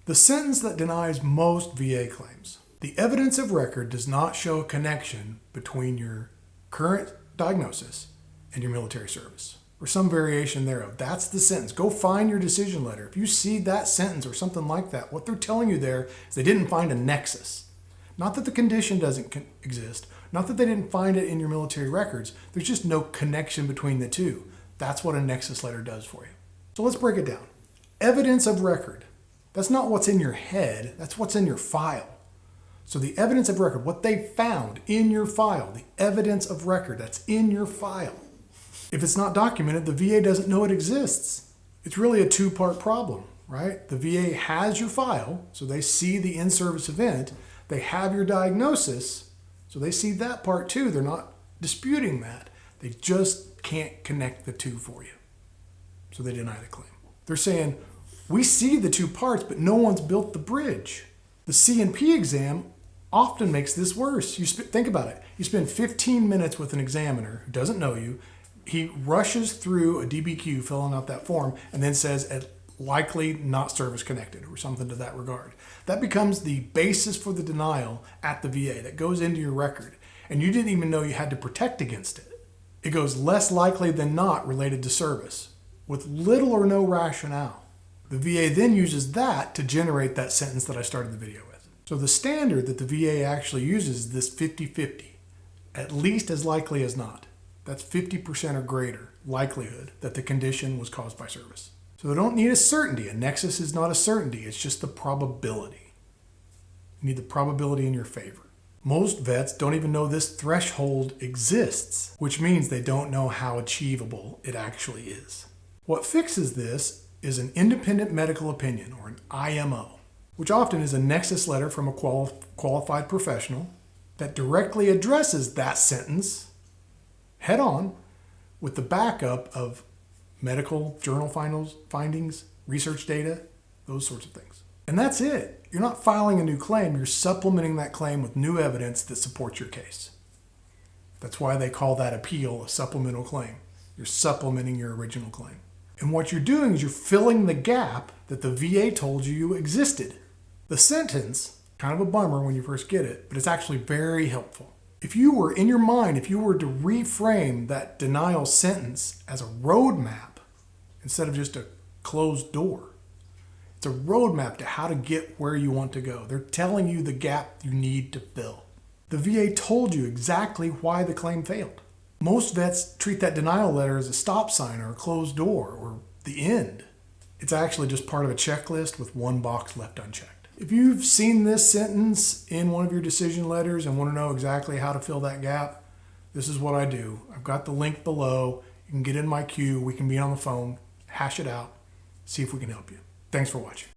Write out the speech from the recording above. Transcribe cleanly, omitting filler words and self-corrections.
The sentence that denies most VA claims. The evidence of record does not show a connection between your current diagnosis and your military service, or some variation thereof. That's the sentence. Go find your decision letter. If you see that sentence or something like that, what they're telling you there is they didn't find a nexus. Not that the condition doesn't exist, not that they didn't find it in your military records. There's just no connection between the two. That's what a nexus letter does for you. So let's break it down. Evidence of record. That's not what's in your head, that's what's in your file. So the evidence of record, what they found in your file, the evidence of record that's in your file. If it's not documented, the VA doesn't know it exists. It's really a two-part problem, right? The VA has your file, so they see the in-service event. They have your diagnosis, so they see that part too. They're not disputing that. They just can't connect the two for you. So they deny the claim. They're saying, we see the two parts, but no one's built the bridge. The C&P exam often makes this worse. Think about it. You spend 15 minutes with an examiner who doesn't know you. He rushes through a DBQ filling out that form and then says likely not service connected or something to that regard. That becomes the basis for the denial at the VA. That goes into your record. And you didn't even know you had to protect against it. It goes less likely than not related to service with little or no rationale. The VA then uses that to generate that sentence that I started the video with. So the standard that the VA actually uses is this 50-50, at least as likely as not. That's 50% or greater likelihood that the condition was caused by service. So they don't need a certainty. A nexus is not a certainty, it's just the probability. You need the probability in your favor. Most vets don't even know this threshold exists, which means they don't know how achievable it actually is. What fixes this is an independent medical opinion, or an IMO, which often is a nexus letter from a qualified professional that directly addresses that sentence head on with the backup of medical journal findings, research data, those sorts of things. And that's it. You're not filing a new claim, you're supplementing that claim with new evidence that supports your case. That's why they call that appeal a supplemental claim. You're supplementing your original claim. And what you're doing is you're filling the gap that the VA told you existed. The sentence, kind of a bummer when you first get it, but it's actually very helpful. If you were, in your mind, if you were to reframe that denial sentence as a roadmap instead of just a closed door, it's a roadmap to how to get where you want to go. They're telling you the gap you need to fill. The VA told you exactly why the claim failed. Most vets treat that denial letter as a stop sign or a closed door or the end. It's actually just part of a checklist with one box left unchecked. If you've seen this sentence in one of your decision letters and want to know exactly how to fill that gap, this is what I do. I've got the link below. You can get in my queue. We can be on the phone, hash it out, see if we can help you. Thanks for watching.